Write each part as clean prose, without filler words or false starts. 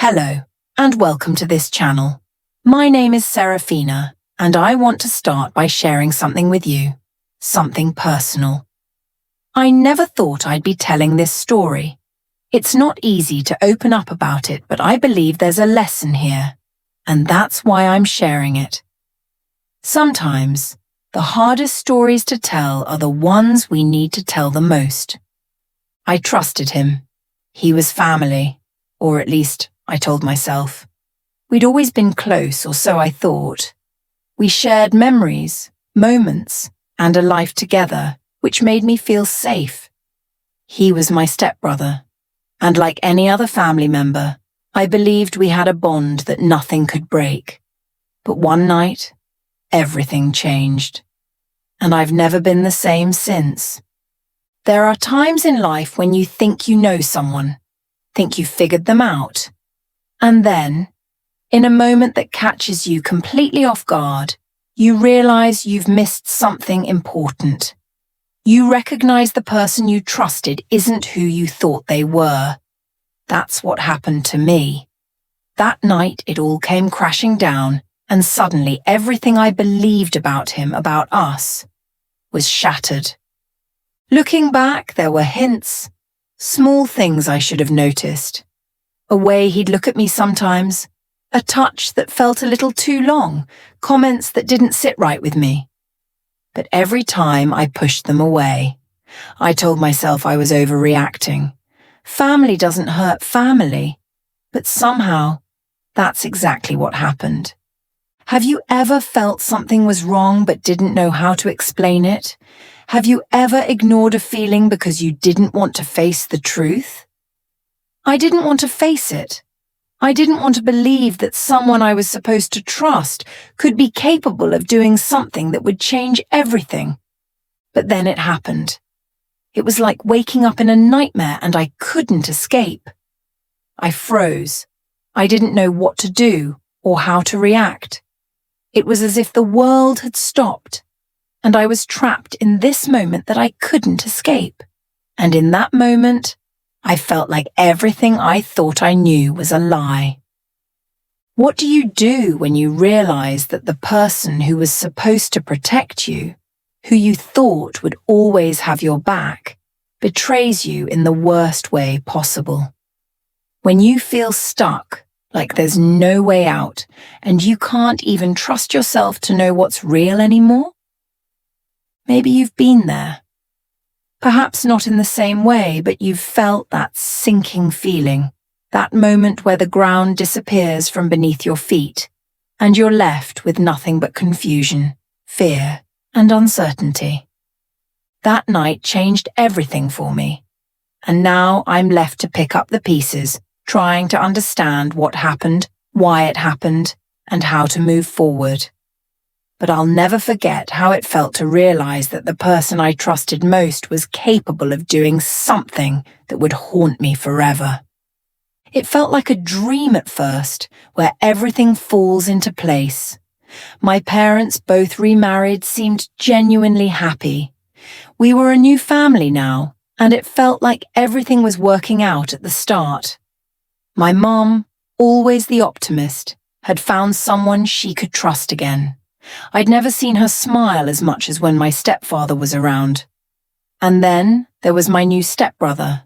Hello, and welcome to this channel. My name is Serafina, and I want to start by sharing something with you, something personal. I never thought I'd be telling this story. It's not easy to open up about it, but I believe there's a lesson here, and that's why I'm sharing it. Sometimes, the hardest stories to tell are the ones we need to tell the most. I trusted him. He was family, or at least I told myself. We'd always been close, or so I thought. We shared memories, moments, and a life together, which made me feel safe. He was my stepbrother, and like any other family member, I believed we had a bond that nothing could break. But one night, everything changed, and I've never been the same since. There are times in life when you think you know someone, think you figured them out, and then, in a moment that catches you completely off guard, you realize you've missed something important. You recognize the person you trusted isn't who you thought they were. That's what happened to me. That night it all came crashing down, and suddenly everything I believed about him, about us, was shattered. Looking back, there were hints, small things I should have noticed. A way he'd look at me sometimes, a touch that felt a little too long, comments that didn't sit right with me. But every time I pushed them away. I told myself I was overreacting. Family doesn't hurt family. But somehow, that's exactly what happened. Have you ever felt something was wrong but didn't know how to explain it? Have you ever ignored a feeling because you didn't want to face the truth? I didn't want to face it. I didn't want to believe that someone I was supposed to trust could be capable of doing something that would change everything. But then it happened. It was like waking up in a nightmare and I couldn't escape. I froze. I didn't know what to do or how to react. It was as if the world had stopped, and I was trapped in this moment that I couldn't escape. And in that moment, I felt like everything I thought I knew was a lie. What do you do when you realize that the person who was supposed to protect you, who you thought would always have your back, betrays you in the worst way possible? When you feel stuck, like there's no way out, and you can't even trust yourself to know what's real anymore? Maybe you've been there. Perhaps not in the same way, but you've felt that sinking feeling, that moment where the ground disappears from beneath your feet, and you're left with nothing but confusion, fear, and uncertainty. That night changed everything for me, and now I'm left to pick up the pieces, trying to understand what happened, why it happened, and how to move forward. But I'll never forget how it felt to realize that the person I trusted most was capable of doing something that would haunt me forever. It felt like a dream at first, where everything falls into place. My parents, both remarried, seemed genuinely happy. We were a new family now, and it felt like everything was working out at the start. My mom, always the optimist, had found someone she could trust again. I'd never seen her smile as much as when my stepfather was around. And then there was my new stepbrother.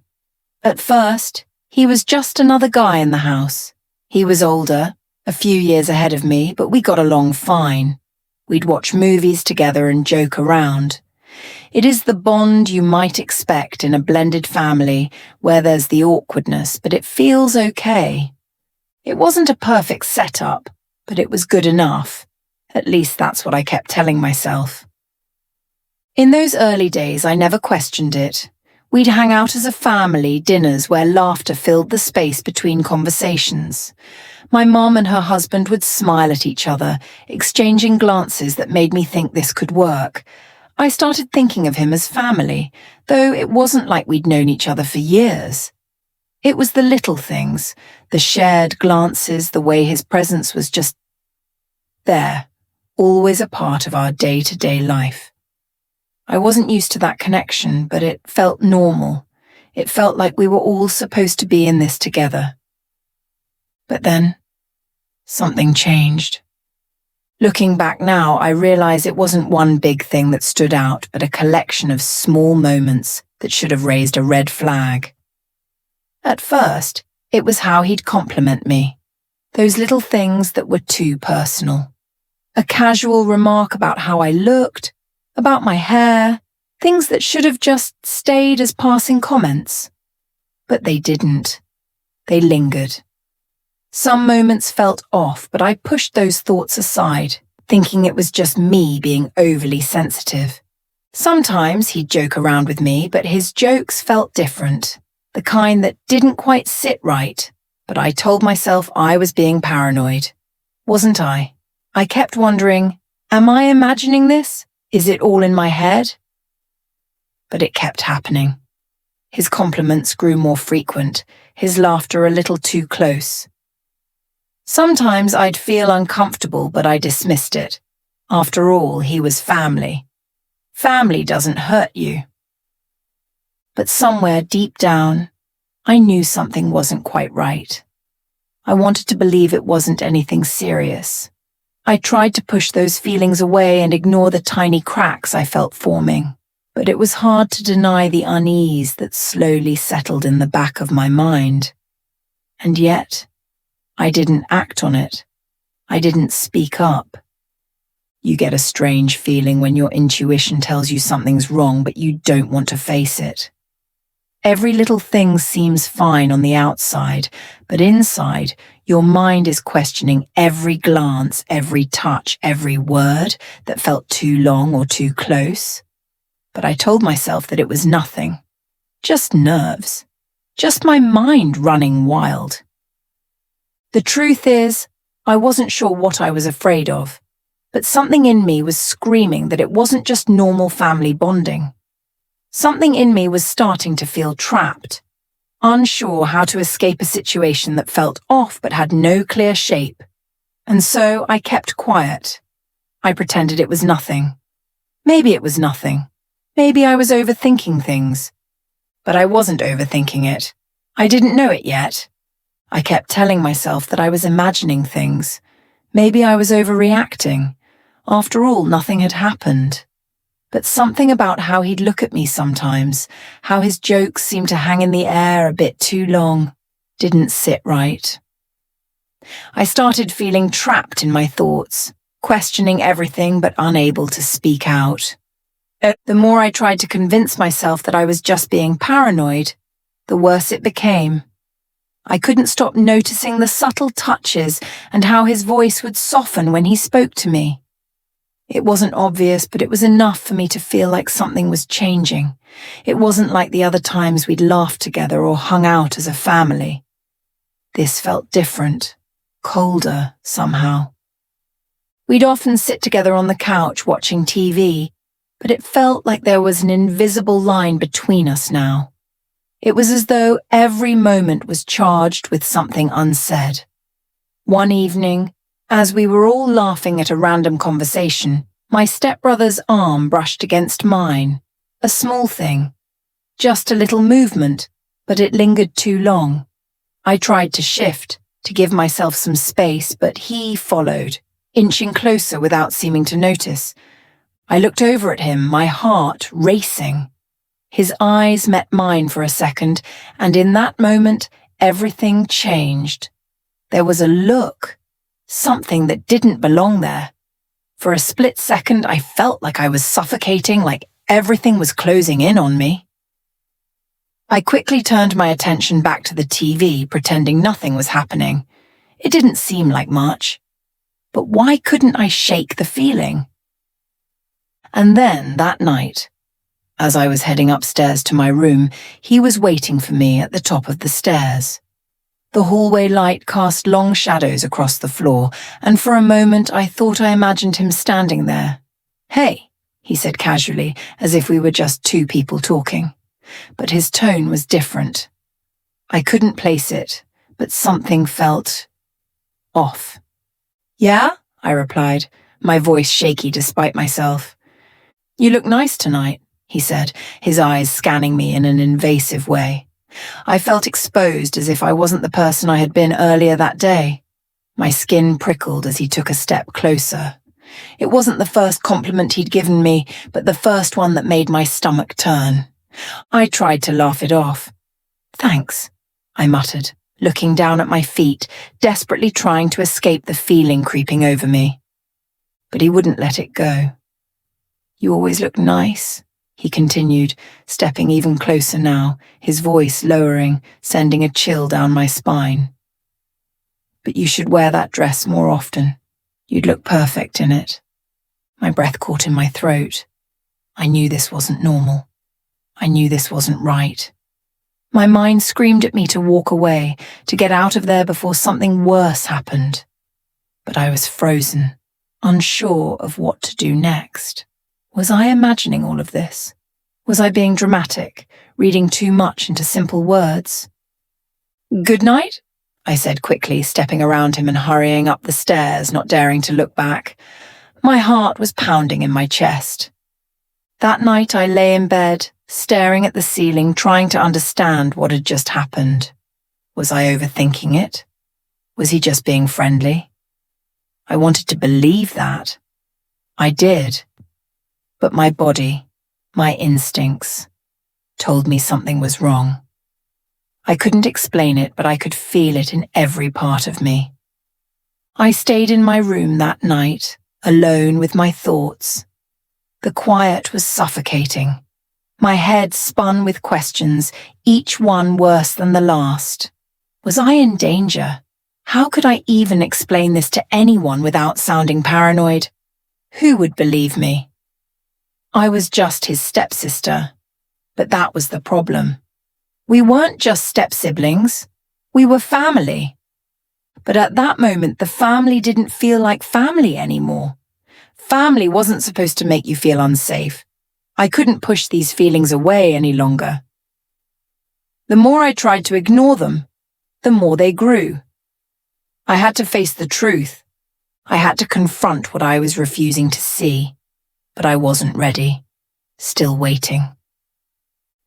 At first, he was just another guy in the house. He was older, a few years ahead of me, but we got along fine. We'd watch movies together and joke around. It is the bond you might expect in a blended family where there's the awkwardness, but it feels okay. It wasn't a perfect setup, but it was good enough. At least that's what I kept telling myself. In those early days, I never questioned it. We'd hang out as a family, dinners where laughter filled the space between conversations. My mom and her husband would smile at each other, exchanging glances that made me think this could work. I started thinking of him as family, though it wasn't like we'd known each other for years. It was the little things, the shared glances, the way his presence was just there. Always a part of our day-to-day life. I wasn't used to that connection, but it felt normal. It felt like we were all supposed to be in this together. But then, something changed. Looking back now, I realize it wasn't one big thing that stood out, but a collection of small moments that should have raised a red flag. At first, it was how he'd compliment me. Those little things that were too personal. A casual remark about how I looked, about my hair, things that should have just stayed as passing comments. But they didn't. They lingered. Some moments felt off, but I pushed those thoughts aside, thinking it was just me being overly sensitive. Sometimes he'd joke around with me, but his jokes felt different, the kind that didn't quite sit right. But I told myself I was being paranoid. Wasn't I? I kept wondering, am I imagining this? Is it all in my head? But it kept happening. His compliments grew more frequent, his laughter a little too close. Sometimes I'd feel uncomfortable, but I dismissed it. After all, he was family. Family doesn't hurt you. But somewhere deep down, I knew something wasn't quite right. I wanted to believe it wasn't anything serious. I tried to push those feelings away and ignore the tiny cracks I felt forming, but it was hard to deny the unease that slowly settled in the back of my mind. And yet, I didn't act on it. I didn't speak up. You get a strange feeling when your intuition tells you something's wrong, but you don't want to face it. Every little thing seems fine on the outside, but inside, your mind is questioning every glance, every touch, every word that felt too long or too close. But I told myself that it was nothing. Just nerves. Just my mind running wild. The truth is, I wasn't sure what I was afraid of, but something in me was screaming that it wasn't just normal family bonding. Something in me was starting to feel trapped, unsure how to escape a situation that felt off but had no clear shape. And so I kept quiet. I pretended it was nothing. Maybe it was nothing. Maybe I was overthinking things. But I wasn't overthinking it. I didn't know it yet. I kept telling myself that I was imagining things. Maybe I was overreacting. After all, nothing had happened. But something about how he'd look at me sometimes, how his jokes seemed to hang in the air a bit too long, didn't sit right. I started feeling trapped in my thoughts, questioning everything but unable to speak out. The more I tried to convince myself that I was just being paranoid, the worse it became. I couldn't stop noticing the subtle touches and how his voice would soften when he spoke to me. It wasn't obvious, but it was enough for me to feel like something was changing. It wasn't like the other times we'd laughed together or hung out as a family. This felt different, colder somehow. We'd often sit together on the couch watching TV, but it felt like there was an invisible line between us now. It was as though every moment was charged with something unsaid. One evening, as we were all laughing at a random conversation, my stepbrother's arm brushed against mine. A small thing. Just a little movement, but it lingered too long. I tried to shift, to give myself some space, but he followed, inching closer without seeming to notice. I looked over at him, my heart racing. His eyes met mine for a second, and in that moment, everything changed. There was a look, something that didn't belong there. For a split second, I felt like I was suffocating, like everything was closing in on me. I quickly turned my attention back to the TV, pretending nothing was happening. It didn't seem like much. But why couldn't I shake the feeling? And then, that night, as I was heading upstairs to my room, he was waiting for me at the top of the stairs. The hallway light cast long shadows across the floor, and for a moment I thought I imagined him standing there. "Hey," he said casually, as if we were just two people talking. But his tone was different. I couldn't place it, but something felt off. "Yeah?" I replied, my voice shaky despite myself. "You look nice tonight," he said, his eyes scanning me in an invasive way. I felt exposed as if I wasn't the person I had been earlier that day. My skin prickled as he took a step closer. It wasn't the first compliment he'd given me, but the first one that made my stomach turn. I tried to laugh it off. "Thanks," I muttered, looking down at my feet, desperately trying to escape the feeling creeping over me. But he wouldn't let it go. "You always look nice," he continued, stepping even closer now, his voice lowering, sending a chill down my spine. "But you should wear that dress more often. You'd look perfect in it." My breath caught in my throat. I knew this wasn't normal. I knew this wasn't right. My mind screamed at me to walk away, to get out of there before something worse happened. But I was frozen, unsure of what to do next. Was I imagining all of this? Was I being dramatic, reading too much into simple words? "Good night," I said quickly, stepping around him and hurrying up the stairs, not daring to look back. My heart was pounding in my chest. That night I lay in bed, staring at the ceiling, trying to understand what had just happened. Was I overthinking it? Was he just being friendly? I wanted to believe that. I did. But my body, my instincts, told me something was wrong. I couldn't explain it, but I could feel it in every part of me. I stayed in my room that night, alone with my thoughts. The quiet was suffocating. My head spun with questions, each one worse than the last. Was I in danger? How could I even explain this to anyone without sounding paranoid? Who would believe me? I was just his stepsister, but that was the problem. We weren't just step-siblings, we were family. But at that moment, the family didn't feel like family anymore. Family wasn't supposed to make you feel unsafe. I couldn't push these feelings away any longer. The more I tried to ignore them, the more they grew. I had to face the truth. I had to confront what I was refusing to see. But I wasn't ready, still waiting.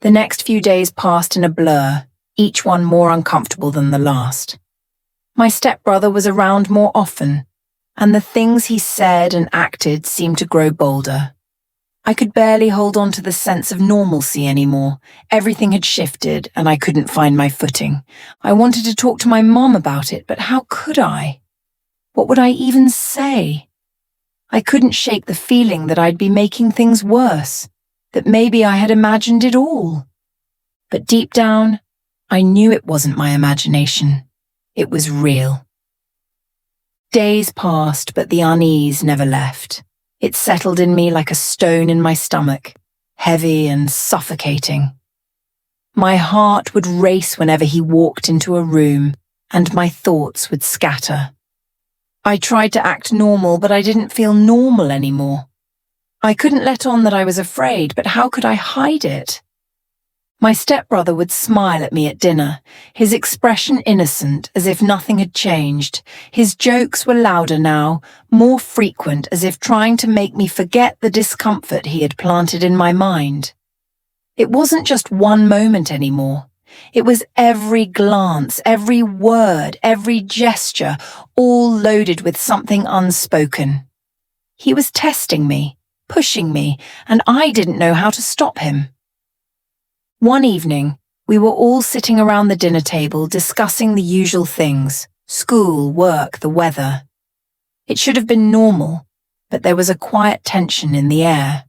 The next few days passed in a blur, each one more uncomfortable than the last. My stepbrother was around more often, and the things he said and acted seemed to grow bolder. I could barely hold on to the sense of normalcy anymore. Everything had shifted, and I couldn't find my footing. I wanted to talk to my mom about it, but how could I? What would I even say? I couldn't shake the feeling that I'd be making things worse, that maybe I had imagined it all. But deep down, I knew it wasn't my imagination. It was real. Days passed, but the unease never left. It settled in me like a stone in my stomach, heavy and suffocating. My heart would race whenever he walked into a room, and my thoughts would scatter. I tried to act normal, but I didn't feel normal anymore. I couldn't let on that I was afraid, but how could I hide it? My stepbrother would smile at me at dinner, his expression innocent, as if nothing had changed. His jokes were louder now, more frequent, as if trying to make me forget the discomfort he had planted in my mind. It wasn't just one moment anymore. It was every glance, every word, every gesture, all loaded with something unspoken. He was testing me, pushing me, and I didn't know how to stop him. One evening, we were all sitting around the dinner table discussing the usual things: school, work, the weather. It should have been normal, but there was a quiet tension in the air.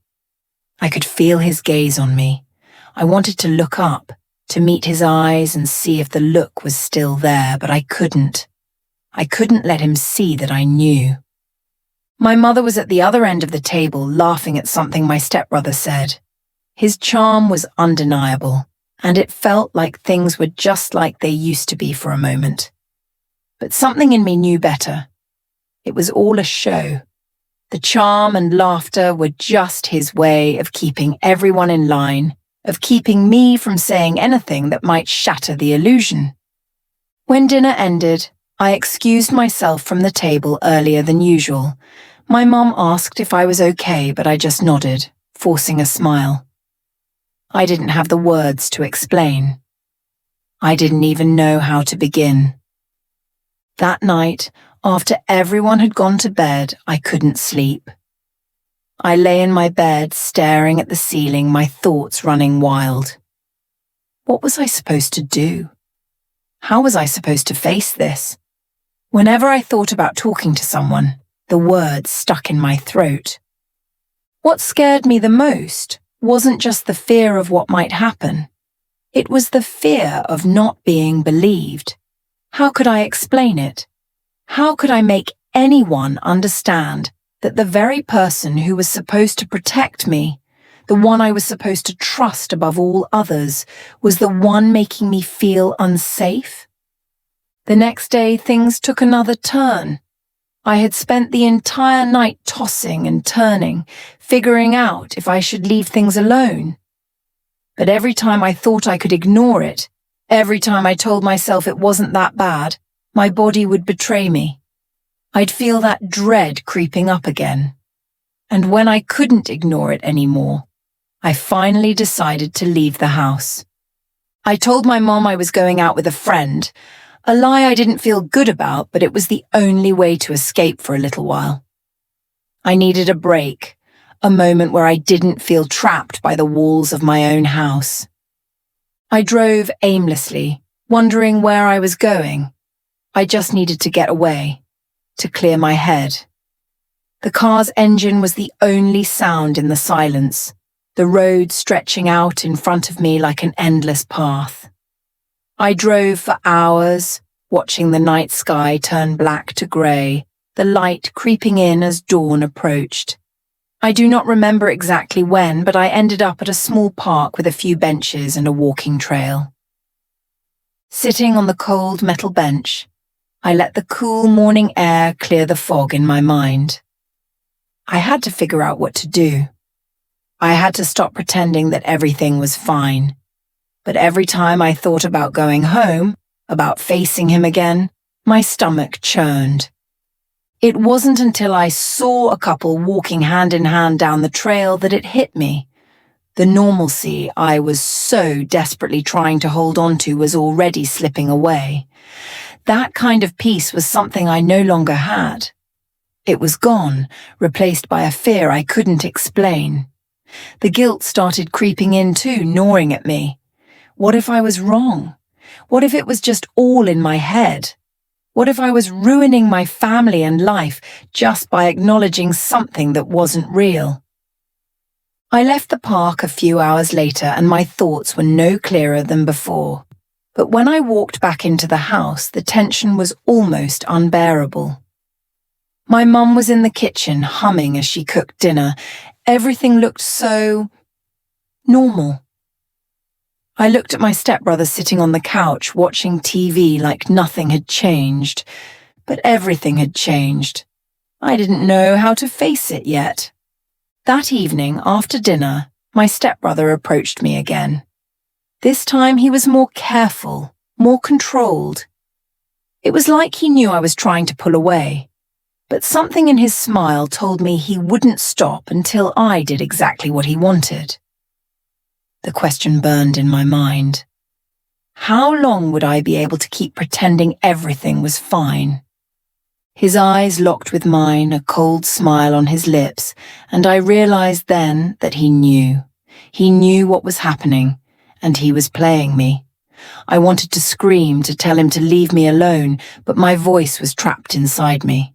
I could feel his gaze on me. I wanted to look up, to meet his eyes and see if the look was still there, but I couldn't. I couldn't let him see that I knew. My mother was at the other end of the table, laughing at something my stepbrother said. His charm was undeniable, and it felt like things were just like they used to be for a moment. But something in me knew better. It was all a show. The charm and laughter were just his way of keeping everyone in line, of keeping me from saying anything that might shatter the illusion. When dinner ended, I excused myself from the table earlier than usual. My mum asked if I was okay, but I just nodded, forcing a smile. I didn't have the words to explain. I didn't even know how to begin. That night, after everyone had gone to bed, I couldn't sleep. I lay in my bed, staring at the ceiling, my thoughts running wild. What was I supposed to do? How was I supposed to face this? Whenever I thought about talking to someone, the words stuck in my throat. What scared me the most wasn't just the fear of what might happen. It was the fear of not being believed. How could I explain it? How could I make anyone understand that the very person who was supposed to protect me, the one I was supposed to trust above all others, was the one making me feel unsafe? The next day, things took another turn. I had spent the entire night tossing and turning, figuring out if I should leave things alone. But every time I thought I could ignore it, every time I told myself it wasn't that bad, my body would betray me. I'd feel that dread creeping up again. And when I couldn't ignore it anymore, I finally decided to leave the house. I told my mom I was going out with a friend, a lie I didn't feel good about, but it was the only way to escape for a little while. I needed a break, a moment where I didn't feel trapped by the walls of my own house. I drove aimlessly, wondering where I was going. I just needed to get away, to clear my head. The car's engine was the only sound in the silence, the road stretching out in front of me like an endless path. I drove for hours, watching the night sky turn black to grey, the light creeping in as dawn approached. I do not remember exactly when, but I ended up at a small park with a few benches and a walking trail. Sitting on the cold metal bench, I let the cool morning air clear the fog in my mind. I had to figure out what to do. I had to stop pretending that everything was fine. But every time I thought about going home, about facing him again, my stomach churned. It wasn't until I saw a couple walking hand in hand down the trail that it hit me. The normalcy I was so desperately trying to hold on to was already slipping away. That kind of peace was something I no longer had. It was gone, replaced by a fear I couldn't explain. The guilt started creeping in too, gnawing at me. What if I was wrong? What if it was just all in my head? What if I was ruining my family and life just by acknowledging something that wasn't real? I left the park a few hours later and my thoughts were no clearer than before. But when I walked back into the house, the tension was almost unbearable. My mum was in the kitchen humming as she cooked dinner. Everything looked so normal. I looked at my stepbrother sitting on the couch watching TV like nothing had changed, but everything had changed. I didn't know how to face it yet. That evening, after dinner, my stepbrother approached me again. This time he was more careful, more controlled. It was like he knew I was trying to pull away, but something in his smile told me he wouldn't stop until I did exactly what he wanted. The question burned in my mind. How long would I be able to keep pretending everything was fine? His eyes locked with mine, a cold smile on his lips, and I realized then that he knew. He knew what was happening, and he was playing me. I wanted to scream, to tell him to leave me alone, but my voice was trapped inside me.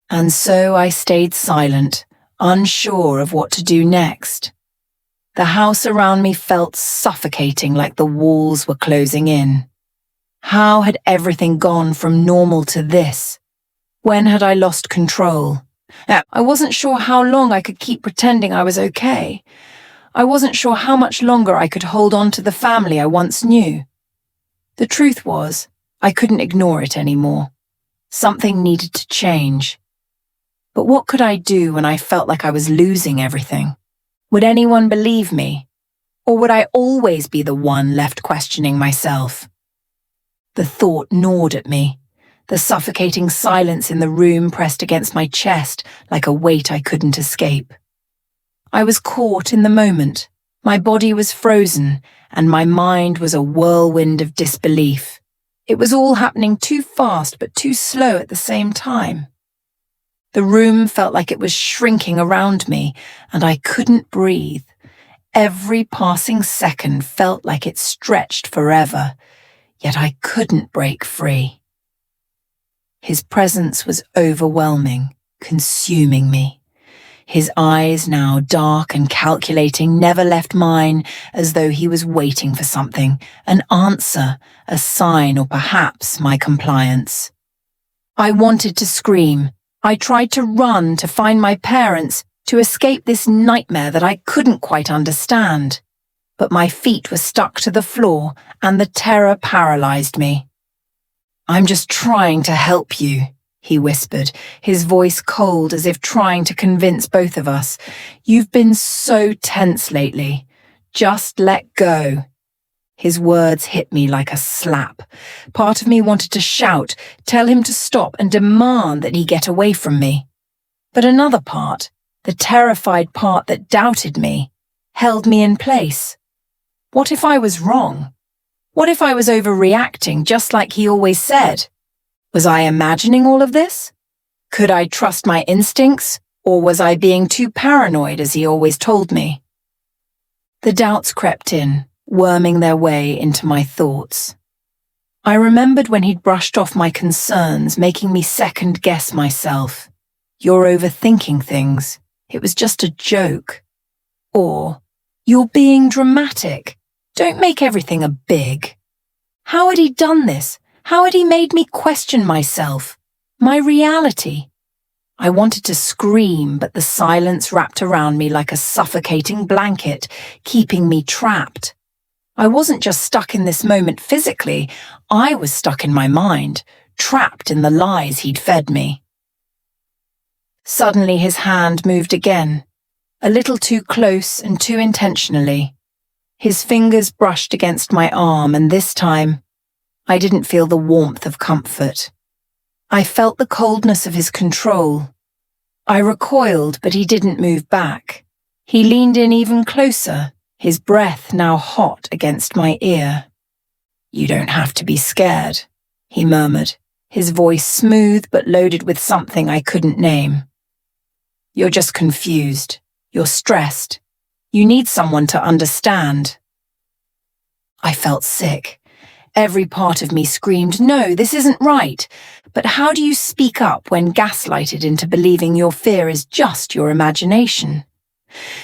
And so I stayed silent, unsure of what to do next. The house around me felt suffocating, like the walls were closing in. How had everything gone from normal to this? When had I lost control? I wasn't sure how long I could keep pretending I was okay. I wasn't sure how much longer I could hold on to the family I once knew. The truth was, I couldn't ignore it anymore. Something needed to change. But what could I do when I felt like I was losing everything? Would anyone believe me? Or would I always be the one left questioning myself? The thought gnawed at me. The suffocating silence in the room pressed against my chest like a weight I couldn't escape. I was caught in the moment. My body was frozen, and my mind was a whirlwind of disbelief. It was all happening too fast but too slow at the same time. The room felt like it was shrinking around me, and I couldn't breathe. Every passing second felt like it stretched forever, yet I couldn't break free. His presence was overwhelming, consuming me. His eyes, now dark and calculating, never left mine, as though he was waiting for something, an answer, a sign, or perhaps my compliance. I wanted to scream. I tried to run, to find my parents, to escape this nightmare that I couldn't quite understand. But my feet were stuck to the floor, and the terror paralyzed me. "I'm just trying to help you," he whispered, his voice cold as if trying to convince both of us. "You've been so tense lately. Just let go." His words hit me like a slap. Part of me wanted to shout, tell him to stop, and demand that he get away from me. But another part, the terrified part that doubted me, held me in place. What if I was wrong? What if I was overreacting, just like he always said? Was I imagining all of this? Could I trust my instincts, or was I being too paranoid, as he always told me? The doubts crept in, worming their way into my thoughts. I remembered when he'd brushed off my concerns, making me second-guess myself. "You're overthinking things. It was just a joke." Or, "You're being dramatic. Don't make everything a big." How had he done this? How had he made me question myself, my reality? I wanted to scream, but the silence wrapped around me like a suffocating blanket, keeping me trapped. I wasn't just stuck in this moment physically, I was stuck in my mind, trapped in the lies he'd fed me. Suddenly his hand moved again, a little too close and too intentionally. His fingers brushed against my arm, and this time, I didn't feel the warmth of comfort. I felt the coldness of his control. I recoiled, but he didn't move back. He leaned in even closer, his breath now hot against my ear. "You don't have to be scared," he murmured, his voice smooth but loaded with something I couldn't name. "You're just confused. You're stressed. You need someone to understand." I felt sick. Every part of me screamed, "No, this isn't right." But how do you speak up when gaslighted into believing your fear is just your imagination?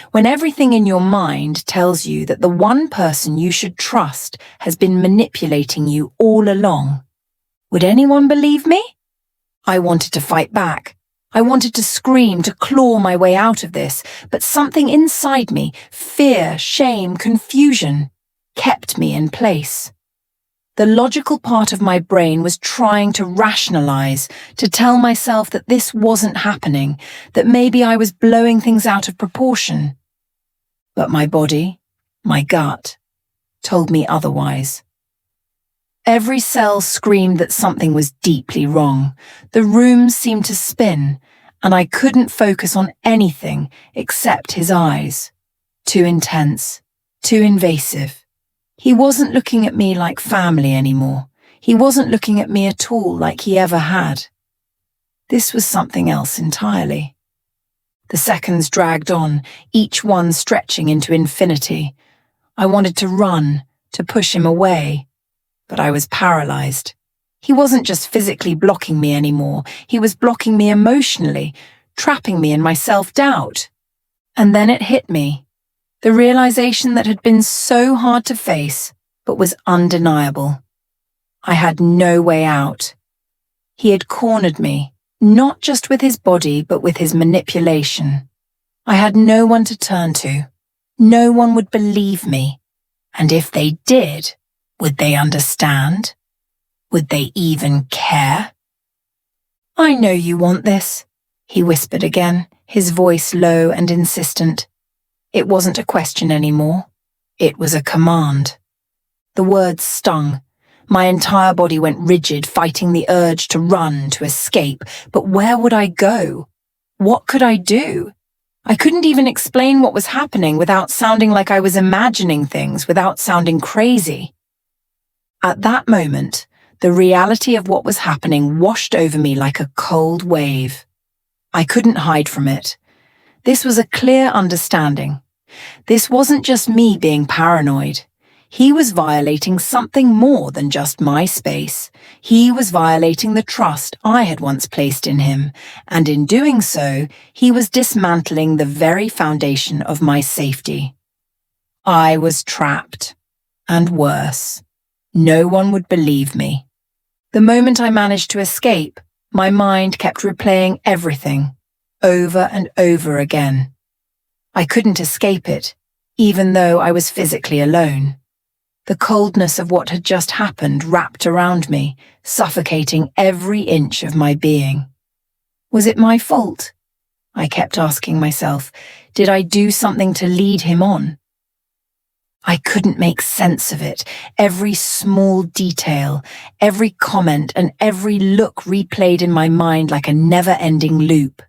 When everything in your mind tells you that the one person you should trust has been manipulating you all along. Would anyone believe me? I wanted to fight back. I wanted to scream, to claw my way out of this, but something inside me, fear, shame, confusion, kept me in place. The logical part of my brain was trying to rationalize, to tell myself that this wasn't happening, that maybe I was blowing things out of proportion. But my body, my gut, told me otherwise. Every cell screamed that something was deeply wrong. The room seemed to spin, and I couldn't focus on anything except his eyes. Too intense, too invasive. He wasn't looking at me like family anymore. He wasn't looking at me at all like he ever had. This was something else entirely. The seconds dragged on, each one stretching into infinity. I wanted to run, to push him away, but I was paralyzed. He wasn't just physically blocking me anymore. He was blocking me emotionally, trapping me in my self-doubt. And then it hit me. The realization that had been so hard to face, but was undeniable. I had no way out. He had cornered me, not just with his body, but with his manipulation. I had no one to turn to. No one would believe me. And if they did, would they understand? Would they even care? "I know you want this," he whispered again, his voice low and insistent. It wasn't a question anymore. It was a command. The words stung. My entire body went rigid, fighting the urge to run, to escape. But where would I go? What could I do? I couldn't even explain what was happening without sounding like I was imagining things, without sounding crazy. At that moment, the reality of what was happening washed over me like a cold wave. I couldn't hide from it. This was a clear understanding. This wasn't just me being paranoid. He was violating something more than just my space. He was violating the trust I had once placed in him, and in doing so, he was dismantling the very foundation of my safety. I was trapped. And worse, no one would believe me. The moment I managed to escape, my mind kept replaying everything, over and over again. I couldn't escape it, even though I was physically alone. The coldness of what had just happened wrapped around me, suffocating every inch of my being. Was it my fault? I kept asking myself. Did I do something to lead him on? I couldn't make sense of it. Every small detail, every comment, and every look replayed in my mind like a never-ending loop.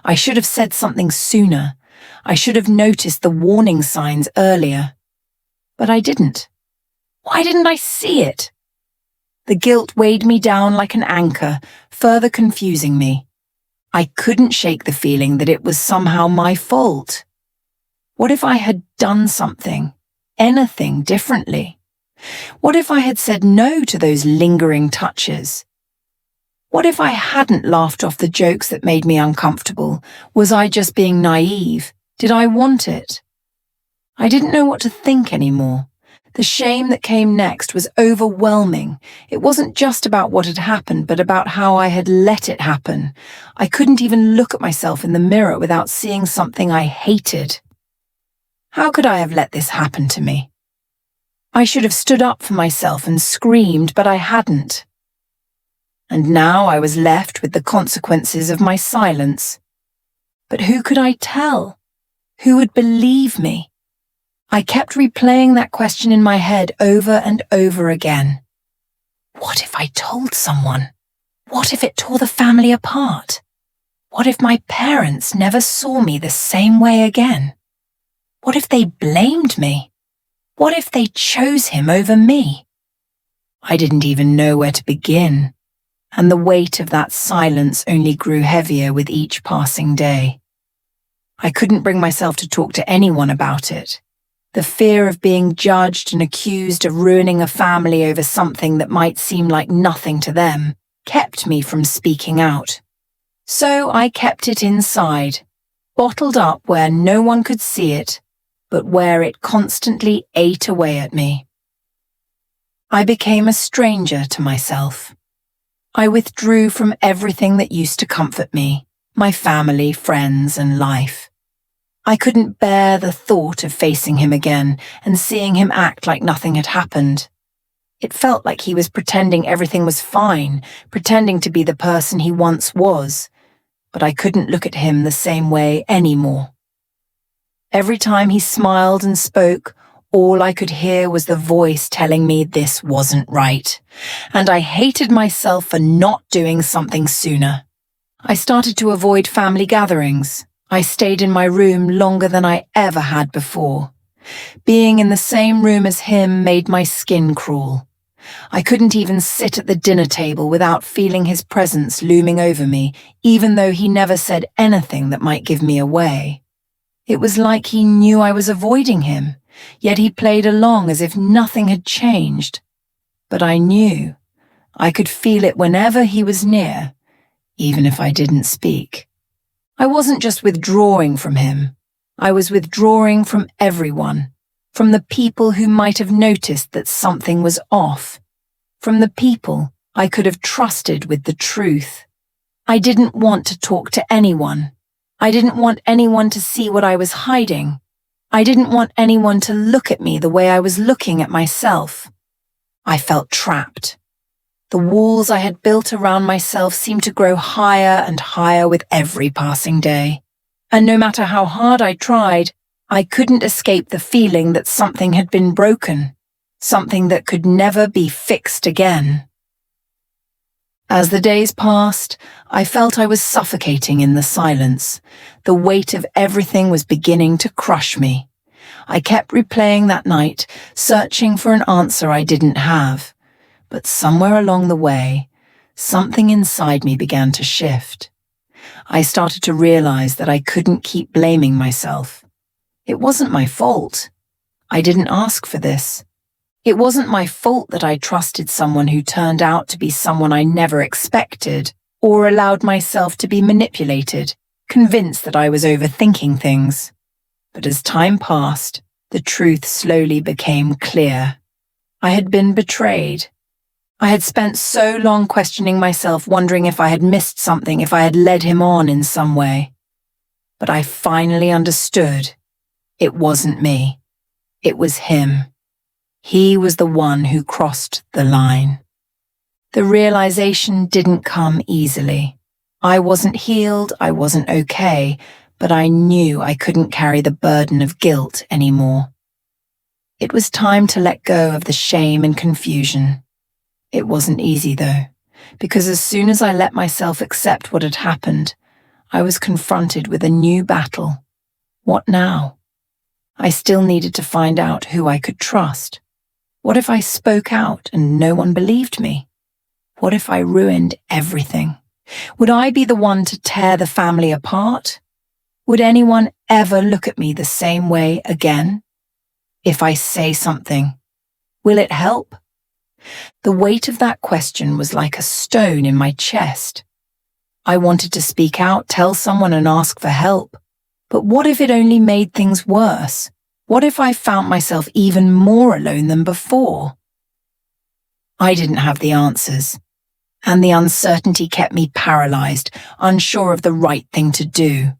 I should have said something sooner. I should have noticed the warning signs earlier. But I didn't. Why didn't I see it? The guilt weighed me down like an anchor, further confusing me. I couldn't shake the feeling that it was somehow my fault. What if I had done something, anything differently? What if I had said no to those lingering touches? What if I hadn't laughed off the jokes that made me uncomfortable? Was I just being naive? Did I want it? I didn't know what to think anymore. The shame that came next was overwhelming. It wasn't just about what had happened, but about how I had let it happen. I couldn't even look at myself in the mirror without seeing something I hated. How could I have let this happen to me? I should have stood up for myself and screamed, but I hadn't. And now I was left with the consequences of my silence. But who could I tell? Who would believe me? I kept replaying that question in my head over and over again. What if I told someone? What if it tore the family apart? What if my parents never saw me the same way again? What if they blamed me? What if they chose him over me? I didn't even know where to begin, and the weight of that silence only grew heavier with each passing day. I couldn't bring myself to talk to anyone about it. The fear of being judged and accused of ruining a family over something that might seem like nothing to them kept me from speaking out. So I kept it inside, bottled up where no one could see it, but where it constantly ate away at me. I became a stranger to myself. I withdrew from everything that used to comfort me, my family, friends, and life. I couldn't bear the thought of facing him again and seeing him act like nothing had happened. It felt like he was pretending everything was fine, pretending to be the person he once was, but I couldn't look at him the same way anymore. Every time he smiled and spoke, all I could hear was the voice telling me this wasn't right, and I hated myself for not doing something sooner. I started to avoid family gatherings. I stayed in my room longer than I ever had before. Being in the same room as him made my skin crawl. I couldn't even sit at the dinner table without feeling his presence looming over me, even though he never said anything that might give me away. It was like he knew I was avoiding him, yet he played along as if nothing had changed. But I knew. I could feel it whenever he was near, even if I didn't speak. I wasn't just withdrawing from him. I was withdrawing from everyone, from the people who might have noticed that something was off, from the people I could have trusted with the truth. I didn't want to talk to anyone. I didn't want anyone to see what I was hiding. I didn't want anyone to look at me the way I was looking at myself. I felt trapped. The walls I had built around myself seemed to grow higher and higher with every passing day. And no matter how hard I tried, I couldn't escape the feeling that something had been broken, something that could never be fixed again. As the days passed, I felt I was suffocating in the silence. The weight of everything was beginning to crush me. I kept replaying that night, searching for an answer I didn't have. But somewhere along the way, something inside me began to shift. I started to realize that I couldn't keep blaming myself. It wasn't my fault. I didn't ask for this. It wasn't my fault that I trusted someone who turned out to be someone I never expected, or allowed myself to be manipulated, convinced that I was overthinking things. But as time passed, the truth slowly became clear. I had been betrayed. I had spent so long questioning myself, wondering if I had missed something, if I had led him on in some way. But I finally understood. It wasn't me. It was him. He was the one who crossed the line. The realization didn't come easily. I wasn't healed, I wasn't okay, but I knew I couldn't carry the burden of guilt anymore. It was time to let go of the shame and confusion. It wasn't easy though, because as soon as I let myself accept what had happened, I was confronted with a new battle. What now? I still needed to find out who I could trust. What if I spoke out and no one believed me? What if I ruined everything? Would I be the one to tear the family apart? Would anyone ever look at me the same way again? If I say something, will it help? The weight of that question was like a stone in my chest. I wanted to speak out, tell someone and ask for help. But what if it only made things worse? What if I found myself even more alone than before? I didn't have the answers, and the uncertainty kept me paralyzed, unsure of the right thing to do.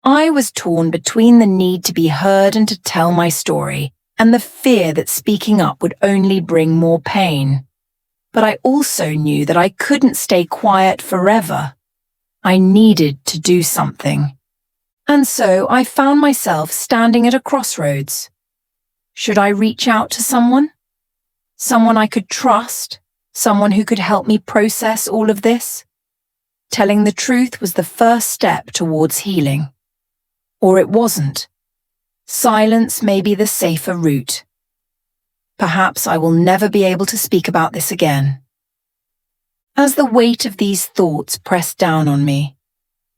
I was torn between the need to be heard and to tell my story, and the fear that speaking up would only bring more pain. But I also knew that I couldn't stay quiet forever. I needed to do something. And so I found myself standing at a crossroads. Should I reach out to someone? Someone I could trust? Someone who could help me process all of this? Telling the truth was the first step towards healing. Or it wasn't. Silence may be the safer route. Perhaps I will never be able to speak about this again. As the weight of these thoughts pressed down on me,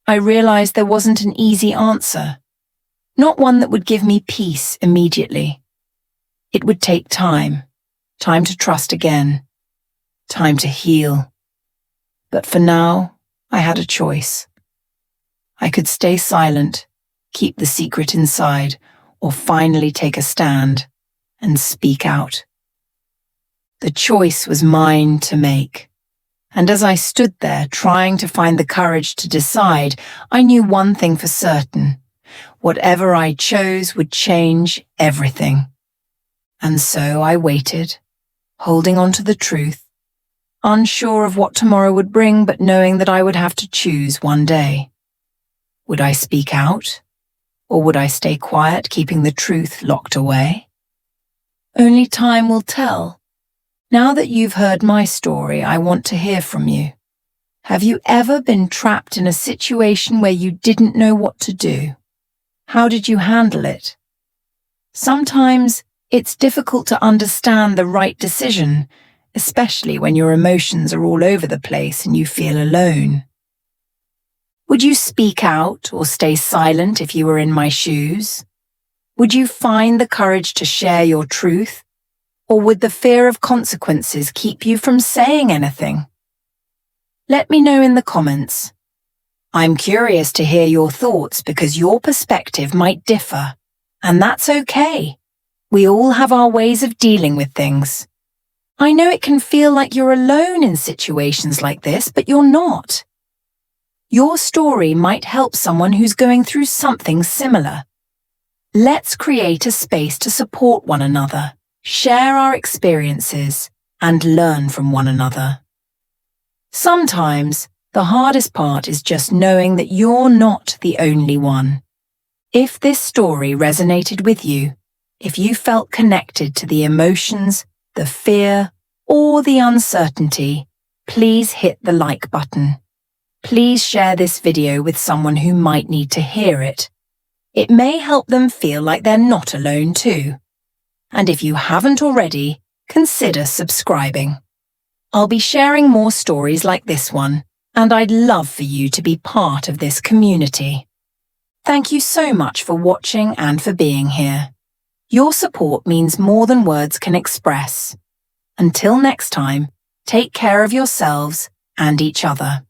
I realized there wasn't an easy answer, not one that would give me peace immediately. It would take time to trust again, time to heal. But for now, I had a choice. I could stay silent, keep the secret inside, or finally take a stand and speak out. The choice was mine to make. And as I stood there trying to find the courage to decide, I knew one thing for certain. Whatever I chose would change everything. And so I waited, holding on to the truth, unsure of what tomorrow would bring, but knowing that I would have to choose one day. Would I speak out? Or would I stay quiet, keeping the truth locked away? Only time will tell. Now that you've heard my story, I want to hear from you. Have you ever been trapped in a situation where you didn't know what to do? How did you handle it? Sometimes it's difficult to understand the right decision, especially when your emotions are all over the place and you feel alone. Would you speak out or stay silent if you were in my shoes? Would you find the courage to share your truth? Or would the fear of consequences keep you from saying anything? Let me know in the comments. I'm curious to hear your thoughts because your perspective might differ, and that's okay. We all have our ways of dealing with things. I know it can feel like you're alone in situations like this, but you're not. Your story might help someone who's going through something similar. Let's create a space to support one another, share our experiences, and learn from one another. Sometimes, the hardest part is just knowing that you're not the only one. If this story resonated with you, if you felt connected to the emotions, the fear, or the uncertainty, please hit the like button. Please share this video with someone who might need to hear it. It may help them feel like they're not alone too. And if you haven't already, consider subscribing. I'll be sharing more stories like this one, and I'd love for you to be part of this community. Thank you so much for watching and for being here. Your support means more than words can express. Until next time, take care of yourselves and each other.